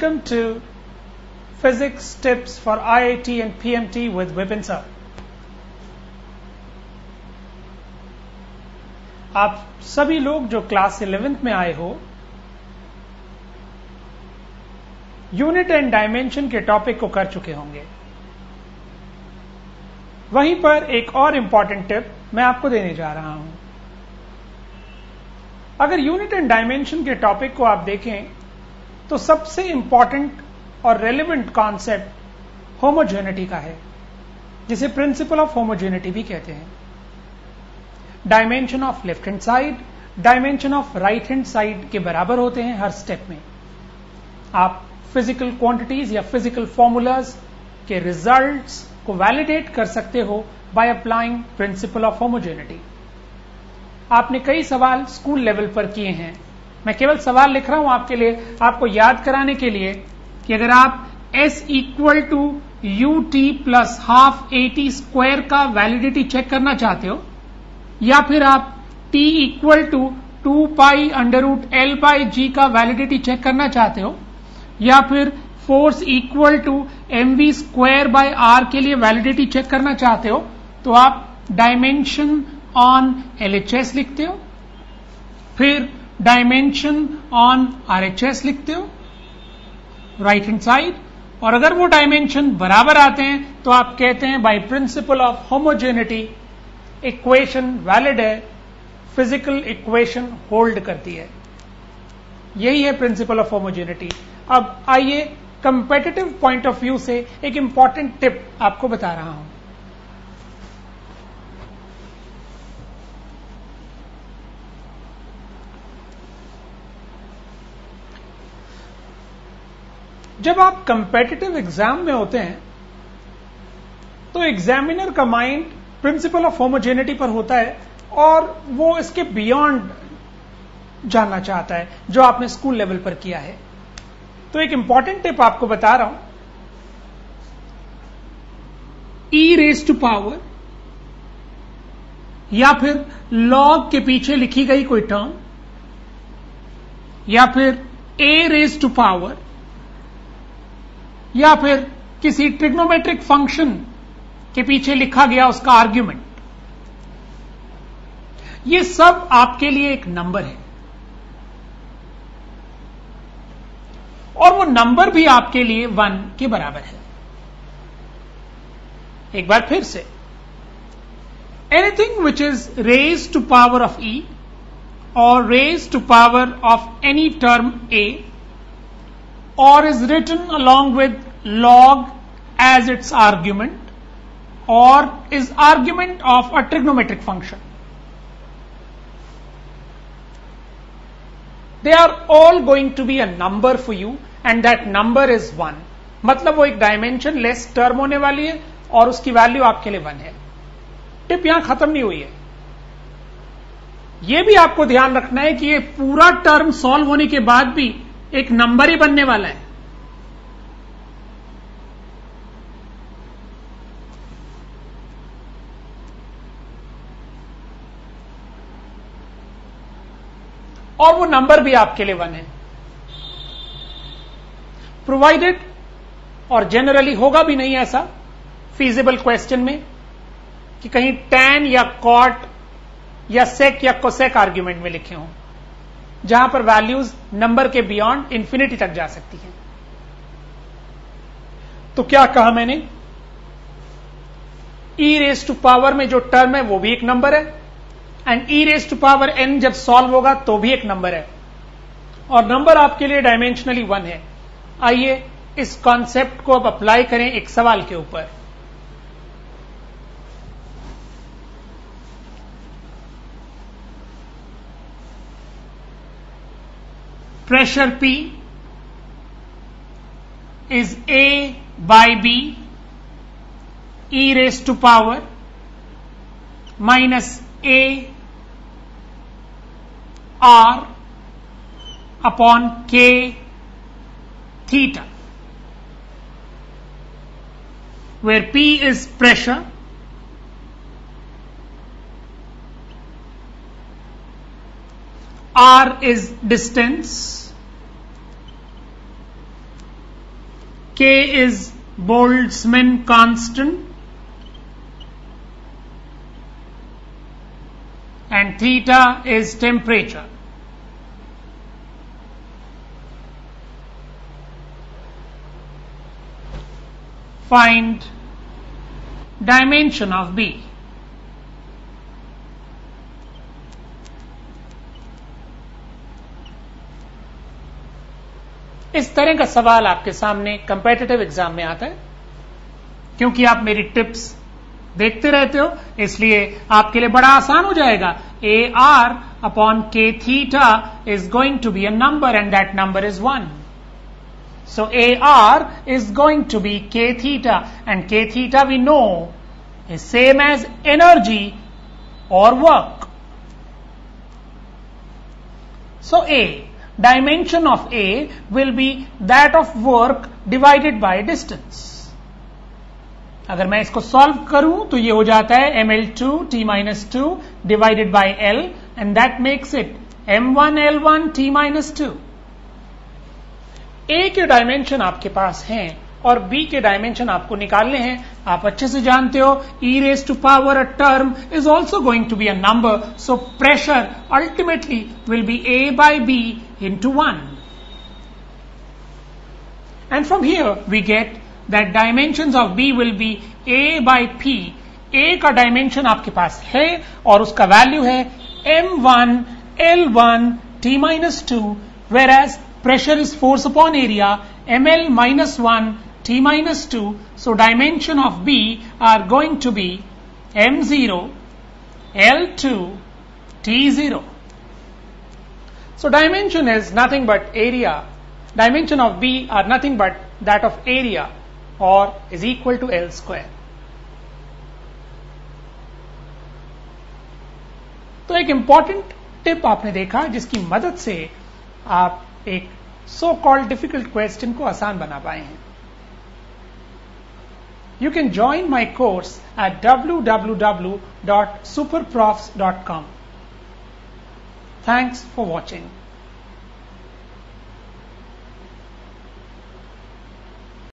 Welcome to Physics Tips for IIT and PMT with Vipin sir. आप सभी लोग जो क्लास 11th में आए हो, यूनिट एंड डायमेंशन के टॉपिक को कर चुके होंगे। वहीं पर एक और इंपॉर्टेंट टिप मैं आपको देने जा रहा हूं। अगर यूनिट एंड डायमेंशन के टॉपिक को आप देखें तो सबसे इंपॉर्टेंट और रेलेवेंट कॉन्सेप्ट होमोजेनिटी का है, जिसे प्रिंसिपल ऑफ होमोजेनिटी भी कहते हैं। Dimension of left hand side dimension of right hand side के बराबर होते हैं हर स्टेप में। आप फिजिकल क्वांटिटीज या फिजिकल फॉर्मूलाज के रिजल्ट्स को वैलिडेट कर सकते हो by applying principal of homogeneity. आपने कई सवाल स्कूल लेवल पर किए हैं। मैं केवल सवाल लिख रहा हूं आपके लिए, आपको याद कराने के लिए कि अगर आप S equal to UT plus half AT square का वैलिडिटी चेक करना चाहते हो, या फिर आप T equal to 2 pi under root L by G का वैलिडिटी चेक करना चाहते हो, या फिर force equal to mv square by r के लिए वैलिडिटी चेक करना चाहते हो, तो आप डायमेंशन ऑन LHS लिखते हो, फिर डायमेंशन ऑन RHS लिखते हो राइट हैंड साइड, और अगर वो डायमेंशन बराबर आते हैं तो आप कहते हैं by principle of homogeneity equation valid है, फिजिकल इक्वेशन होल्ड करती है। यही है प्रिंसिपल ऑफ होमोजेनिटी। अब आइए कंपेटिटिव पॉइंट ऑफ व्यू से एक इंपॉर्टेंट टिप आपको बता रहा हूं। जब आप कंपेटिटिव एग्जाम में होते हैं तो एग्जामिनर का माइंड प्रिंसिपल ऑफ होमोजेनिटी पर होता है और वो इसके बियॉन्ड जानना चाहता है जो आपने स्कूल लेवल पर किया है। तो एक इंपॉर्टेंट टिप आपको बता रहा हूं, e रेज टू पावर या फिर लॉग के पीछे लिखी गई कोई टर्म, या फिर a रेज टू पावर, या फिर किसी ट्रिग्नोमेट्रिक फंक्शन के पीछे लिखा गया उसका आर्ग्यूमेंट, ये सब आपके लिए एक नंबर है और वो नंबर भी आपके लिए 1 के बराबर है। एक बार फिर से, anything which is raise to power of e और raise to power of any term a or is written along with log as its argument or is argument of a trigonometric function, they are all going to be a number for you and that number is 1। मतलब वो एक dimension less term होने वाली है और उसकी value आपके लिए 1 है। टिप यहां खत्म नहीं हुई है। यह भी आपको ध्यान रखना है कि ये पूरा टर्म सॉल्व होने के बाद भी एक नंबर ही बनने वाला है। और वो नंबर भी आपके लिए 1 है, प्रोवाइडेड, और जनरली होगा भी नहीं ऐसा फीजिबल क्वेश्चन में कि कहीं tan या cot या sec या cosec आर्ग्यूमेंट में लिखे हों, जहां पर वैल्यूज नंबर के बियॉन्ड इंफिनिटी तक जा सकती हैं। तो क्या कहा मैंने, e रेज टू पावर में जो टर्म है वो भी एक नंबर है, and e raise to power n जब सॉल्व होगा तो भी एक नंबर है, और नंबर आपके लिए डायमेंशनली 1 है। आइए इस कॉन्सेप्ट को अब अप्लाई करें एक सवाल के ऊपर। Pressure P is A by B e raised to power minus A R upon K theta, where P is pressure, R is distance, K is Boltzmann constant and theta is temperature. Find dimension of B. इस तरह का सवाल आपके सामने competitive exam में आता है। क्योंकि आप मेरी टिप्स देखते रहते हो इसलिए आपके लिए बड़ा आसान हो जाएगा। AR upon K theta is going to be a number and that number is 1. So AR is going to be K theta and K theta we know is same as energy or work. So dimension of A will be that of work divided by distance. अगर मैं इसको solve करूं तो ये हो जाता है ml2 t-2 divided by L and that makes it m1 L1 t-2. A के डायमेंशन आपके पास हैं और B के डायमेंशन आपको निकालने हैं। आप अच्छे से जानते हो e raised to power a term is also going to be a number, so pressure ultimately will be A by B into 1. And from here we get that dimensions of B will be A by P. A का dimension आपके पास है और उसका value है m1 L1 t-2 whereas pressure is force upon area ml minus 1 t-2. So dimension of B are going to be m0 L2 t0. So dimension is nothing but area. Dimension of B are nothing but that of area or is equal to L square. तो एक important tip आपने देखा जिसकी मदद से आप एक so called difficult question को आसान बना पाए हैं। You can join my course at www.superprofs.com. Thanks for watching.